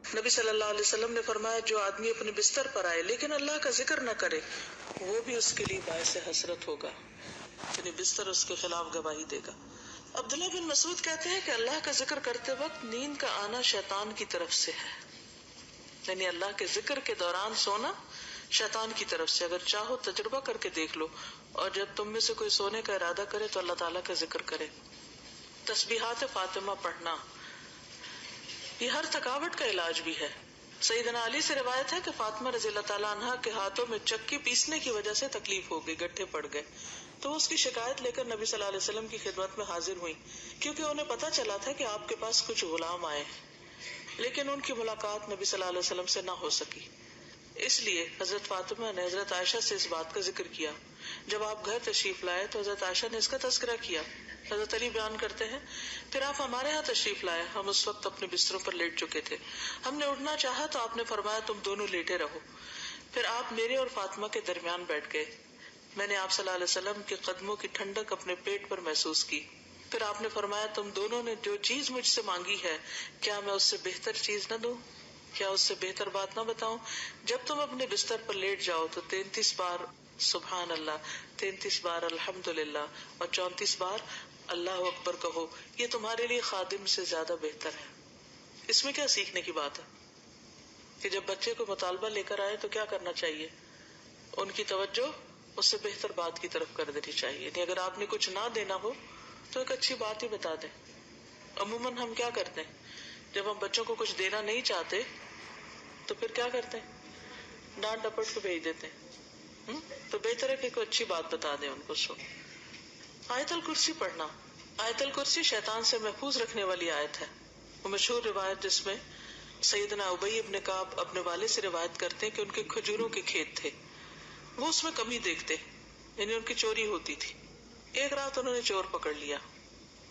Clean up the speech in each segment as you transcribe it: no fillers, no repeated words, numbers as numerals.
نبی صلی اللہ علیہ وسلم نے فرمایا جو آدمی اپنے بستر پر آئے لیکن اللہ کا ذکر نہ کرے وہ بھی اس کے لیے باعث حسرت ہوگا، یعنی بستر اس کے خلاف گواہی دے گا۔ عبداللہ بن مسعود کہتے ہیں کہ اللہ کا ذکر کرتے وقت نیند کا آنا شیطان کی طرف سے ہے، یعنی اللہ کے ذکر کے دوران سونا شیطان کی طرف سے۔ اگر چاہو تجربہ کر کے دیکھ لو، اور جب تم میں سے کوئی سونے کا ارادہ کرے تو اللہ تعالیٰ کا ذکر کرے۔ تسبیحات فاطمہ پڑھنا یہ ہر تھکاوٹ کا علاج بھی ہے۔ سیدنا علی سے روایت ہے کہ فاطمہ رضی اللہ تعالیٰ عنہا کے ہاتھوں میں چکی پیسنے کی وجہ سے تکلیف ہو گئی، گٹھے پڑ گئے، تو اس کی شکایت لے کر نبی صلی اللہ علیہ وسلم کی خدمت میں حاضر ہوئی، کیونکہ انہیں پتا چلا تھا کہ آپ کے پاس کچھ غلام آئے ہیں، لیکن ان کی ملاقات نبی صلی اللہ علیہ وسلم سے نہ ہو سکی۔ اس لیے حضرت فاطمہ نے حضرت عائشہ سے اس بات کا ذکر کیا۔ جب آپ گھر تشریف لائے تو حضرت عائشہ نے اس کا تذکرہ کیا۔ حضرت علی بیان کرتے ہیں پھر آپ ہمارے ہاں تشریف لائے، ہم اس وقت اپنے بستروں پر لیٹ چکے تھے، ہم نے اٹھنا چاہا تو آپ نے فرمایا تم دونوں لیٹے رہو، پھر آپ میرے اور فاطمہ کے درمیان بیٹھ گئے، میں نے آپ صلی اللہ علیہ وسلم کے قدموں کی ٹھنڈک اپنے پیٹ پر محسوس کی، پھر آپ نے فرمایا تم دونوں نے جو چیز مجھ سے مانگی ہے کیا میں اس سے بہتر چیز نہ دوں، کیا اس سے بہتر بات نہ بتاؤں؟ جب تم اپنے بستر پر لیٹ جاؤ تو 33 بار سبحان اللہ، 33 بار الحمدللہ اور 34 بار اللہ اکبر کہو، یہ تمہارے لیے خادم سے زیادہ بہتر ہے۔ اس میں کیا سیکھنے کی بات ہے کہ جب بچے کو مطالبہ لے کر آئے تو کیا کرنا چاہیے؟ ان کی توجہ اس سے بہتر بات کی طرف کر دینی چاہیے، یعنی اگر آپ نے کچھ نہ دینا ہو تو ایک اچھی بات ہی بتا دیں۔ عموماً ہم کیا کرتے ہیں جب ہم بچوں کو کچھ دینا نہیں چاہتے تو پھر کیا کرتے ہیں؟ ڈانٹ ڈپٹ کو بھیج دیتے ہیں۔ تو بہتر ہے کہ کوئی اچھی بات بتا دیں ان کو۔ آیت الکرسی پڑھنا، آیت الکرسی شیطان سے محفوظ رکھنے والی آیت ہے۔ وہ مشہور روایت جس میں سیدنا ابی ابن کعب اپنے والد سے روایت کرتے ہیں کہ ان کے کھجوروں کے کھیت تھے، وہ اس میں کمی دیکھتے، یعنی ان کی چوری ہوتی تھی۔ ایک رات انہوں نے چور پکڑ لیا،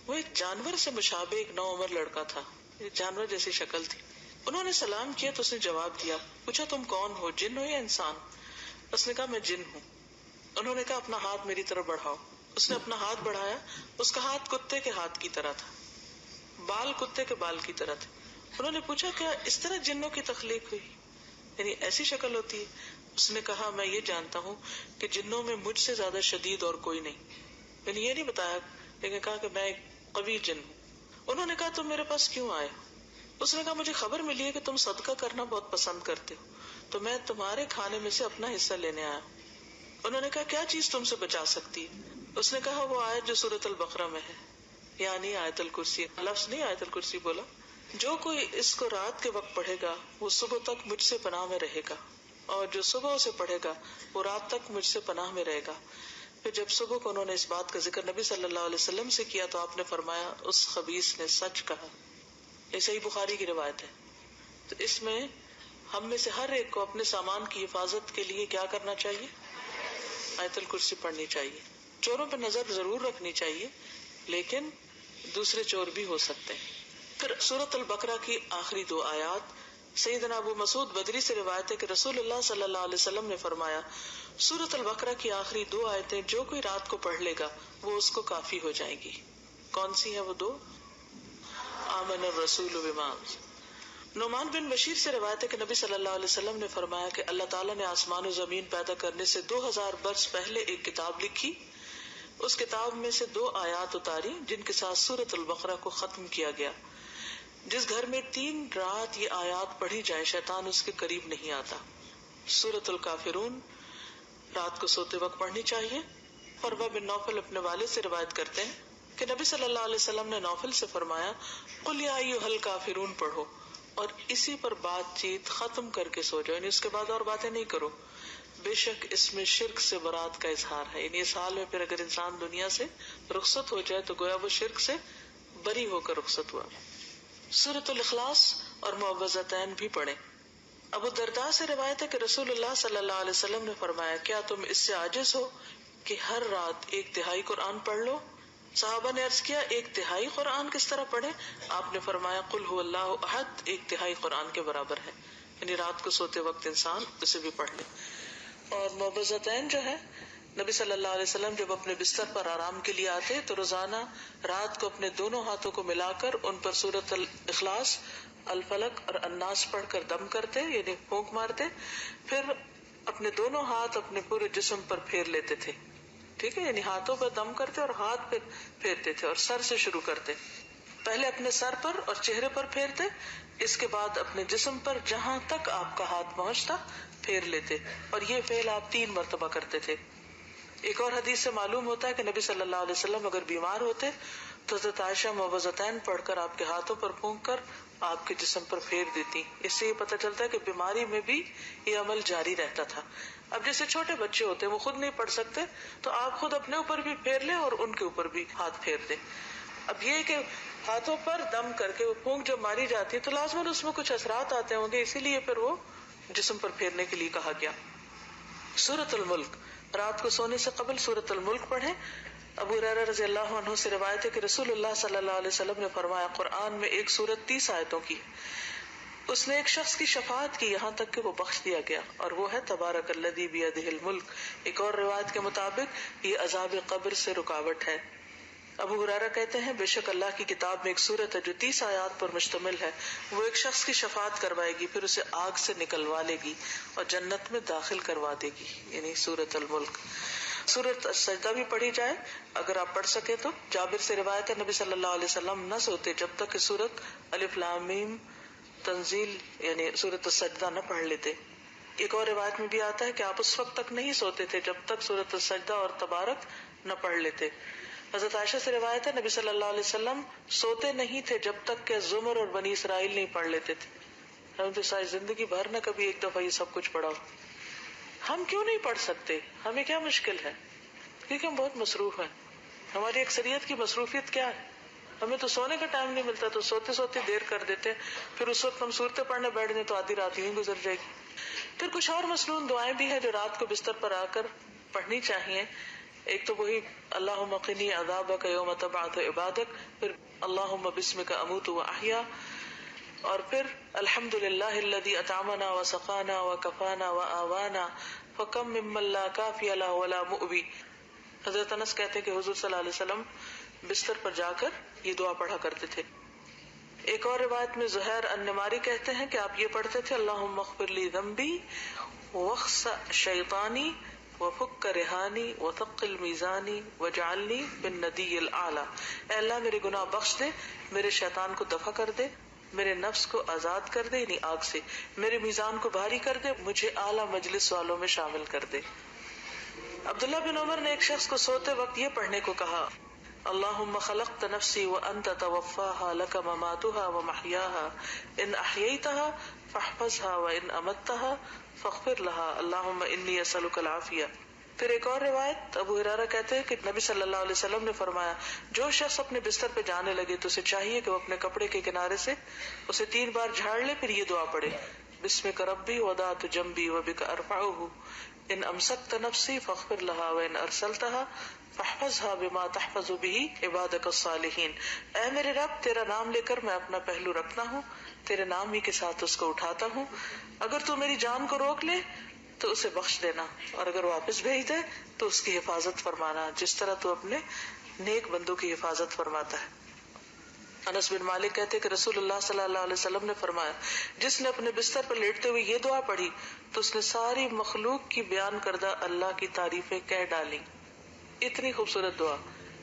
وہ ایک جانور سے مشابہ ایک نوعمر لڑکا تھا، ایک جانور جیسی شکل تھی۔ انہوں نے سلام کیا تو اس نے جواب دیا، پوچھا تم کون ہو، جن ہو یا انسان؟ اس نے کہا میں جن ہوں۔ انہوں نے کہا اپنا ہاتھ میری طرف بڑھاؤ۔ اس نے اپنا ہاتھ بڑھایا، اس کا ہاتھ کتے کے ہاتھ کی طرح تھا، بال کتے کے بال کی طرح تھے۔ انہوں نے پوچھا کیا اس طرح جنوں کی تخلیق ہوئی، یعنی ایسی شکل ہوتی ہے؟ اس نے کہا میں یہ جانتا ہوں کہ جنوں میں مجھ سے زیادہ شدید اور کوئی نہیں، یعنی یہ نہیں بتایا لیکن کہا کہ میں ایک قوی جن ہوں۔ انہوں نے کہا تم میرے پاس کیوں آئے؟ اس نے کہا مجھے خبر ملی ہے کہ تم صدقہ کرنا بہت پسند کرتے ہو، تو میں تمہارے کھانے میں سے اپنا حصہ لینے آیا ہوں۔ انہوں نے کہا کیا چیز تم سے بچا سکتی ہے؟ اس نے کہا وہ آیت جو سورۃ البقرہ میں ہے، یعنی آیت الکرسی، لفظ نہیں آیت الکرسی بولا، جو کوئی اس کو رات کے وقت پڑھے گا وہ صبح تک مجھ سے پناہ میں رہے گا، اور جو صبح اسے پڑھے گا وہ رات تک مجھ سے پناہ میں رہے گا۔ پھر جب صبح کو انہوں نے اس بات کا ذکر نبی صلی اللہ علیہ وسلم سے کیا تو آپ نے فرمایا اس خبیث نے سچ کہا۔ یہ صحیح بخاری کی روایت ہے۔ تو اس میں ہم میں سے ہر ایک کو اپنے سامان کی حفاظت کے لیے کیا کرنا چاہیے؟ آیت الکرسی پڑھنی چاہیے۔ چوروں پہ نظر ضرور رکھنی چاہیے، لیکن دوسرے چور بھی ہو سکتے ہیں۔ پھر سورۃ البقرہ کی آخری 2 آیات، سیدنا ابو مسعود بدری سے روایت ہے کہ رسول اللہ صلی اللہ علیہ وسلم نے فرمایا سورۃ البقرہ کی آخری 2 آیتیں جو کوئی رات کو پڑھ لے گا وہ اس کو کافی ہو جائیں گی۔ کون سی ہیں وہ 2؟ آمن الرسول بما، نعمان بن بشیر سے روایت ہے کہ نبی صلی اللہ علیہ وسلم نے فرمایا کہ اللہ تعالیٰ نے آسمان و زمین پیدا کرنے سے 2000 برس پہلے ایک کتاب لکھی، اس کتاب میں سے 2 آیات اتاری جن کے ساتھ سورۃ البقرہ کو ختم کیا گیا۔ جس گھر میں 3 رات یہ آیات پڑھی جائے شیطان اس کے قریب نہیں آتا۔ سورۃ الکافرون رات کو سوتے وقت پڑھنی چاہیے۔ فروا بن نوفل اپنے والد سے روایت کرتے ہیں کہ نبی صلی اللہ علیہ وسلم نے نوفل سے فرمایا قل یا ایھا الکافرون پڑھو، اور اسی پر بات چیت ختم کر کے سو جاؤ، یعنی اس کے بعد اور باتیں نہیں کرو، بے شک اس میں شرک سے برات کا اظہار ہے، یعنی اس حال میں پھر اگر انسان دنیا سے رخصت ہو جائے تو گویا وہ شرک سے بری ہو کر رخصت ہوا۔ سورۃ الاخلاص اور معوذتین بھی پڑھیں۔ ابو الدرداء سے روایت ہے کہ رسول اللہ صلی اللہ علیہ وسلم نے فرمایا کیا تم اس سے عاجز ہو کہ ہر رات 1/3 قرآن پڑھ لو؟ صحابہ نے عرض کیا 1/3 قرآن کس طرح پڑھے؟ آپ نے فرمایا قل هو اللہ احد 1/3 قرآن کے برابر ہے، یعنی رات کو سوتے وقت انسان اسے بھی پڑھ لے۔ اور معوذتین جو ہے نبی صلی اللہ علیہ وسلم جب اپنے بستر پر آرام کے لیے آتے تو روزانہ رات کو اپنے دونوں ہاتھوں کو ملا کر ان پر سورۃ الاخلاص، الفلق اور الناس پڑھ کر دم کرتے، یعنی پھونک مارتے، پھر اپنے دونوں ہاتھ اپنے پورے جسم پر پھیر لیتے تھے. ٹھیک ہے، یعنی ہاتھوں پر دم کرتے اور ہاتھ پہ پھیرتے تھے، اور سر سے شروع کرتے. پہلے اپنے سر پر اور چہرے پر پھیرتے، اس کے بعد اپنے جسم پر جہاں تک آپ کا ہاتھ پہنچتا پھیر لیتے، اور یہ فعل آپ 3 مرتبہ کرتے تھے. ایک اور حدیث سے معلوم ہوتا ہے کہ نبی صلی اللہ علیہ وسلم اگر بیمار ہوتے تو حضرت عائشہ معوذتین پڑھ کر آپ کے ہاتھوں پر پھونک کر آپ کے جسم پر پھیر دیتی. اس سے یہ پتہ چلتا ہے کہ بیماری میں بھی یہ عمل جاری رہتا تھا. اب جیسے چھوٹے بچے ہوتے ہیں وہ خود نہیں پڑھ سکتے تو آپ خود اپنے اوپر بھی پھیر لیں اور ان کے اوپر بھی ہاتھ پھیر دیں. اب یہ کہ ہاتھوں پر دم کر کے وہ پھونک جب ماری جاتی ہے تو لازماً اس میں کچھ اثرات آتے ہوں گے، اسی لیے پھر وہ جسم پر پھیرنے کے لیے کہا گیا. سورۃ الملک، رات کو سونے سے قبل سورۃ الملک پڑھیں. ابو ہریرہ رضی اللہ عنہ سے روایت ہے کہ رسول اللہ صلی اللہ علیہ وسلم نے فرمایا، قرآن میں ایک سورت 30 آیتوں کی، اس نے ایک شخص کی شفاعت کی یہاں تک کہ وہ بخش دیا گیا، اور وہ ہے تبارک الذی بیدہ الملک. ایک اور روایت کے مطابق یہ عذاب قبر سے رکاوٹ ہے. ابو ہریرہ کہتے ہیں، بے شک اللہ کی کتاب میں ایک سورت ہے جو 30 آیات پر مشتمل ہے، وہ ایک شخص کی شفاعت کروائے گی، پھر اسے آگ سے نکلوا لے گی اور جنت میں داخل کروا دے گی، یعنی سورۃ الملک. سورۃ السجدہ بھی پڑھی جائے اگر آپ پڑھ سکے تو. جابر سے روایت ہے نبی صلی اللہ علیہ وسلم نہ سوتے جب تک کہ سورۃ الف لام میم تنزیل یعنی سورۃ السجدہ نہ پڑھ لیتے. ایک اور روایت میں بھی آتا ہے کہ آپ اس وقت تک نہیں سوتے تھے جب تک سورۃ السجدہ اور تبارک نہ پڑھ لیتے. حضرت عائشہ سے روایت ہے نبی صلی اللہ علیہ وسلم سوتے نہیں تھے جب تک کہ زمر اور بنی اسرائیل نہیں پڑھ لیتے تھے. ہم تو ساری زندگی بھر نہ کبھی ایک دفعہ یہ سب کچھ پڑھا ہو. ہم کیوں نہیں پڑھ سکتے؟ ہمیں کیا مشکل ہے؟ کیونکہ ہم بہت مصروف ہیں. ہماری اکثریت کی مصروفیت کیا ہے؟ ہمیں تو سونے کا ٹائم نہیں ملتا، تو سوتے سوتے دیر کر دیتے ہیں، پھر اس وقت ہم صورتیں پڑھنے بیٹھ جائیں تو آدھی رات یوں گزر جائے گی. پھر کچھ اور مصنون دعائیں بھی ہیں جو رات کو بستر پر آ کر پڑھنی چاہیے. ایک تو وہی اللہم قنی عذابک یوم تبعث عبادک، پھر اللہم بسمک اموت واحیا، اور پھر الحمدللہ الذی اطعمنا وسقانا وکفانا وآوانا فکم ممن لا کافی له ولا مؤوی. حضرت انس کہتے ہیں کہ حضور صلی اللہ علیہ وسلم بستر پر جا کر یہ دعا پڑھا کرتے تھے. ایک اور روایت میں زہیر النماری کہتے ہیں کہ آپ یہ پڑھتے تھے، اللہم اغفر لی ذنبی واخسأ شیطانی وفک رہانی وثقل میزانی وجعلنی بالندی الاعلی. اے اللہ میرے گناہ بخش دے، میرے شیطان کو دفع کر دے، میرے نفس کو آزاد کر دے یعنی آگ سے، میرے میزان کو بھاری کر دے، مجھے اعلیٰ مجلس والوں میں شامل کر دے. عبداللہ بن عمر نے ایک شخص کو سوتے وقت یہ پڑھنے کو کہا، اللہم خلقت نفسی وانت توفاها لک مماتها ومحیاها ان احییتها فاحفظها وان امتها فاغفر لها اللہم انی اسألک العافیہ. پھر ایک اور روایت ابو ہریرہ کہتے ہیں کہ نبی صلی اللہ علیہ وسلم نے فرمایا، جو شخص اپنے بستر پہ جانے لگے تو اسے چاہیے کہ وہ اپنے کپڑے کے کنارے سے اسے 3 بار جھاڑ لے، پھر یہ دعا پڑھے، بسمک ربی وضعت جنبی وبک ارفعہ ان امسکت نفسی فاغفر لها وان ارسلتها فاحفظها بما تحفظ به عبادك الصالحین. اے میرے رب، تیرا نام لے کر میں اپنا پہلو رکھتا ہوں، تیرے نام ہی کے ساتھ اس کو اٹھاتا ہوں. اگر تو میری جان کو روک لے تو اسے بخش دینا، اور اگر واپس بھیج دے تو اس کی حفاظت فرمانا، جس طرح تو اپنے نیک بندوں کی حفاظت فرماتا ہے. انس بن مالک کہتے کہ رسول اللہ صلی اللہ علیہ وسلم نے فرمایا، جس نے اپنے بستر پر لیٹتے ہوئے یہ دعا پڑھی تو اس نے ساری مخلوق کی بیان کردہ اللہ کی تعریفیں کہہ ڈالی. اتنی خوبصورت دعا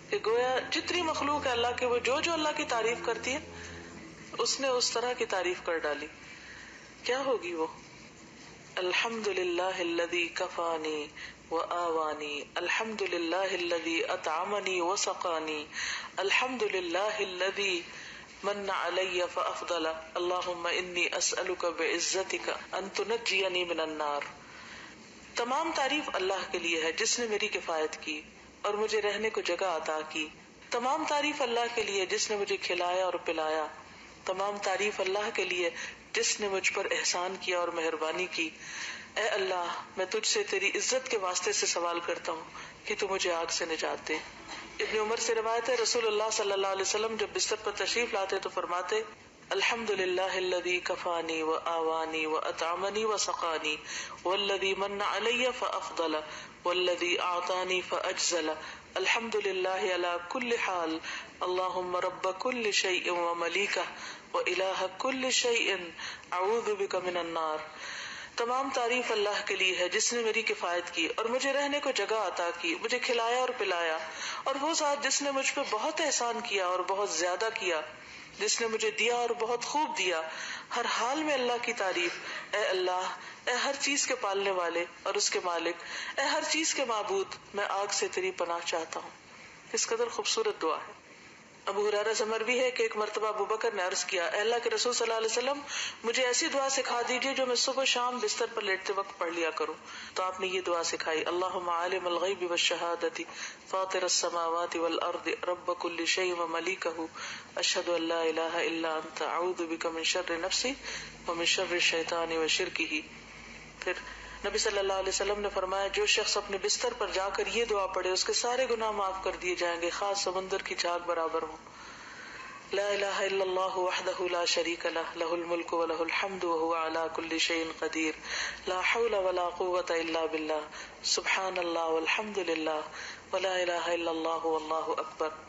کہ گویا جتنی مخلوق ہے اللہ کے، وہ جو اللہ کی تعریف کرتی ہے اس نے اس طرح کی تعریف کر ڈالی. کیا ہوگی وہ؟ الحمدللہ الذی کفانی وآوانی، الحمدللہ الذی اطعمنی وسقانی، الحمدللہ الذی من علی فافضل، اللہم انی اسألک بعزتک ان تنجینی من النار. تمام تعریف اللہ کے لیے ہے جس نے میری کفایت کی اور مجھے رہنے کو جگہ عطا کی. تمام تعریف اللہ کے لیے جس نے مجھے کھلایا اور پلایا. تمام تعریف اللہ کے لیے جس نے مجھ پر احسان کیا اور مہربانی کی. اے اللہ، میں تجھ سے تیری عزت کے واسطے سے سوال کرتا ہوں کہ تو مجھے آگ سے نجات دے. ابن عمر سے روایت ہے، رسول اللہ صلی اللہ علیہ وسلم جب بستر پر تشریف لاتے تو فرماتے، الحمد للہ الذی کفانی وآوانی وأطعمنی وسقانی والذی من علی فأفضل والذی اعطانی فأجزل الحمد للہ علی کل حال اللہم رب کل شیء وملیکہ وإلہ کل شیء اعوذ بک من النار. تمام تعریف اللہ کے لیے ہے جس نے میری کفایت کی اور مجھے رہنے کو جگہ عطا کی، مجھے کھلایا اور پلایا، اور وہ ذات جس نے مجھ پہ بہت احسان کیا اور بہت زیادہ کیا، جس نے مجھے دیا اور بہت خوب دیا. ہر حال میں اللہ کی تعریف. اے اللہ، اے ہر چیز کے پالنے والے اور اس کے مالک، اے ہر چیز کے معبود، میں آگ سے تیری پناہ چاہتا ہوں. کس قدر خوبصورت دعا ہے. ابو ہریرہ سے مروی ہے کہ ایک مرتبہ ابو بکر نے عرض کیا، اے اللہ کے رسول صلی اللہ علیہ وسلم، مجھے ایسی دعا سکھا دیجیے جو میں صبح و شام بستر پر لیٹتے وقت پڑھ لیا کروں. تو آپ نے یہ دعا سکھائی، اللہم عالم الغیب والشہادۃ فاطر السماوات والارض رب کل شیء وملیکہ اشہد ان لا الہ الا انت اعوذ بک من شر نفسی ومن شر الشیطان وشرکہ. پھر نبی صلی اللہ علیہ وسلم نے فرمایا، جو شخص اپنے بستر پر جا کر یہ دعا پڑھے اس کے سارے گناہ معاف کر دیے جائیں گے، خاص سمندر کی جھاگ برابر ہوں. لا الہ الا اللہ وحدہ لا شریک لہ لہ الملک ولہ الحمد وہو علی کل شیء قدیر لا حول ولا قوة الا باللہ سبحان اللہ والحمد للہ ولا الہ الا اللہ واللہ اکبر.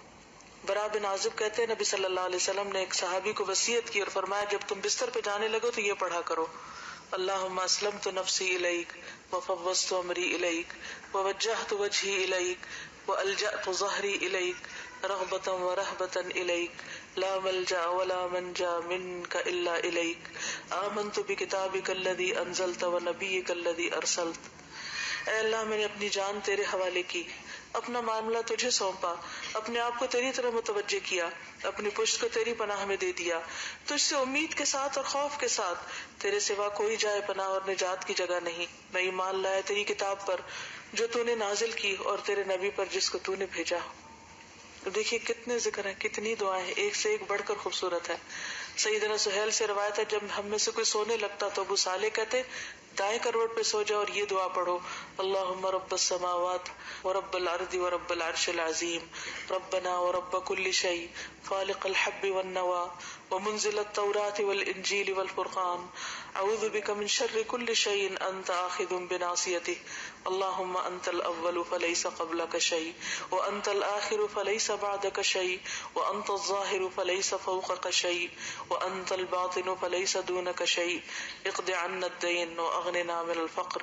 برا بن عازب کہتے ہیں نبی صلی اللہ علیہ وسلم نے ایک صحابی کو وصیت کی اور فرمایا، جب تم بستر پہ جانے لگو تو یہ پڑھا کرو، اللہم اسلمت نفسی الیک وفوضت امری الیک ووجہت وجہی الیک والجأت ظہری الیک رغبتا ورہبتا الیک لا ملجأ ولا منجا منک الا الیک آمنت بکتابک الذی انزلت ونبیک الذی ارسلت. اے اللہ، میں نے اپنی جان تیرے حوالے کی، اپنا معاملہ تجھے سونپا، اپنے آپ کو تیری طرف متوجہ کیا، اپنی پشت کو تیری پناہ میں دے دیا، تجھ سے امید کے ساتھ اور خوف کے ساتھ، تیرے سوا کوئی جائے پناہ اور نجات کی جگہ نہیں. میں ایمان لایا تیری کتاب پر جو تو نے نازل کی اور تیرے نبی پر جس کو تو نے بھیجا. دیکھیے کتنے ذکر ہیں، کتنی دعائیں ہیں، ایک سے ایک بڑھ کر خوبصورت ہے. سیدنا سہیل سے روایت ہے، جب ہم میں سے کوئی سونے لگتا تو ابو صالح کہتے دائیں کروٹ پہ سو جاؤ اور یہ دعا پڑھو، اللہم رب السماوات ورب الارض ورب العرش العظیم ربنا ورب کل شیء فالق الحب والنوى ومنزل التوراة والانجیل والفرقان اعوذ بک من شر کل شیء انت آخذ بناصیته اللہم انت الاول فلیس قبلک شیء وانت الآخر فلیس بعدک شیء وانت الظاہر فلیس فوقک شیء وانت الباطن فلیس دونک شیء اقض عنا الدین واغننا من الفقر.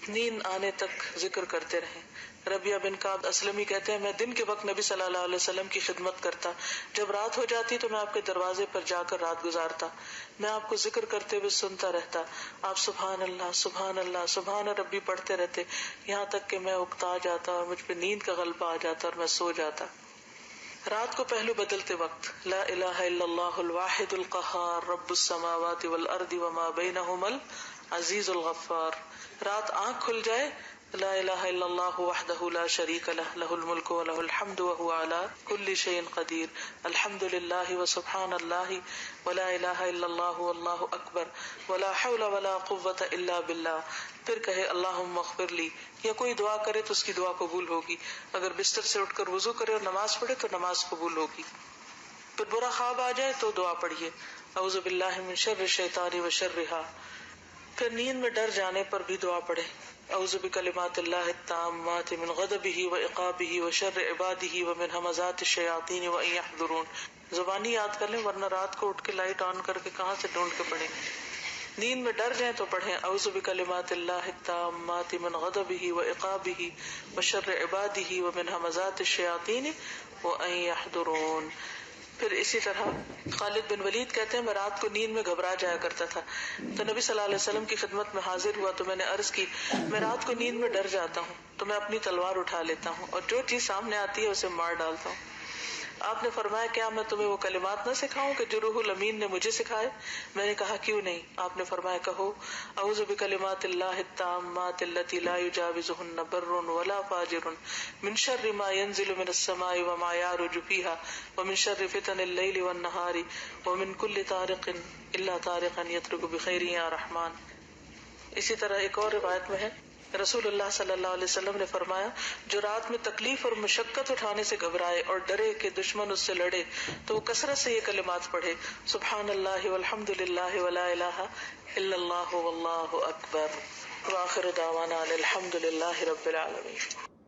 نیند آنے تک ذکر کرتے رہیں. ربیہ بن کعب اسلمی کہتے ہیں، میں دن کے وقت نبی صلی اللہ علیہ وسلم کی خدمت کرتا، جب رات ہو جاتی تو میں آپ کے دروازے پر جا کر رات گزارتا، میں آپ کو ذکر کرتے ہوئے سنتا رہتا، آپ سبحان اللہ سبحان اللہ سبحان ربی پڑھتے رہتے یہاں تک کہ میں اکتا جاتا اور مجھ پہ نیند کا غلبہ آ جاتا اور میں سو جاتا. رات کو پہلو بدلتے وقت لا الہ الا اللہ الواحد القہار رب السماوات والارض وما بینہما العزیز الغفار. رات آنکھ کھل جائے لا الہ الا اللہ وحدہ لا شریک لہ لہ الملک ولہ الحمد وہو علی کل شیء قدیر الحمد للہ وسبحان اللہ ولا الہ الا اللہ واللہ اکبر ولا حول ولا قوة الا باللہ. پھر کہے اللہم اغفر لی، یا کوئی دعا کرے تو اس کی دعا قبول ہوگی. اگر بستر سے اٹھ کر وضو کرے اور نماز پڑھے تو نماز قبول ہوگی. پھر برا خواب آ جائے تو دعا پڑھیے، اعوذ باللہ من شر الشیطان وشرہا. پھر نیند میں ڈر جانے پر بھی دعا پڑھے، اعوذ بکلمات اللہ التامات من غضبہ وعقابہ وشر عبادہ ومن ہمزات الشیاطین وان یحضرون. زبانی یاد کر لیں ورنہ رات کو اٹھ کے لائٹ آن کر کے کہاں سے ڈھونڈ کے پڑھیں. نیند میں ڈر جائیں تو پڑھیں اعوذ بکلمات اللہ التامات من غضبہ وعقابہ وشر عبادہ ومن ہمزات الشیاطین وان یحضرون. پھر اسی طرح خالد بن ولید کہتے ہیں، میں رات کو نیند میں گھبرا جایا کرتا تھا تو نبی صلی اللہ علیہ وسلم کی خدمت میں حاضر ہوا تو میں نے عرض کی، میں رات کو نیند میں ڈر جاتا ہوں تو میں اپنی تلوار اٹھا لیتا ہوں اور جو چیز سامنے آتی ہے اسے مار ڈالتا ہوں. آپ نے فرمایا، کیا میں تمہیں وہ کلمات نہ سکھاؤں کہ جو روح الامین نے مجھے سکھائے؟ میں نے کہا کیوں نہیں. آپ نے فرمایا، کہو اعوذ بکلمات اللہ التامات التي لا يجاوزهن بر ولا فاجر من شر ما ينزل من السماء وما يعرج فيها ومن شر فتن الليل والنهار ومن كل طارق الا طارقا يطرق بخير يا رحمن. اسی طرح ایک اور روایت میں ہے رسول اللہ صلی اللہ علیہ وسلم نے فرمایا جو رات میں تکلیف اور مشقت اٹھانے سے گھبرائے اور ڈرے کہ دشمن اس سے لڑے تو وہ کثرت سے یہ کلمات پڑھے سبحان اللہ والحمد للہ ولا الہ الا اللہ واللہ اکبر وآخر دعوانا الحمد للہ رب العالمین.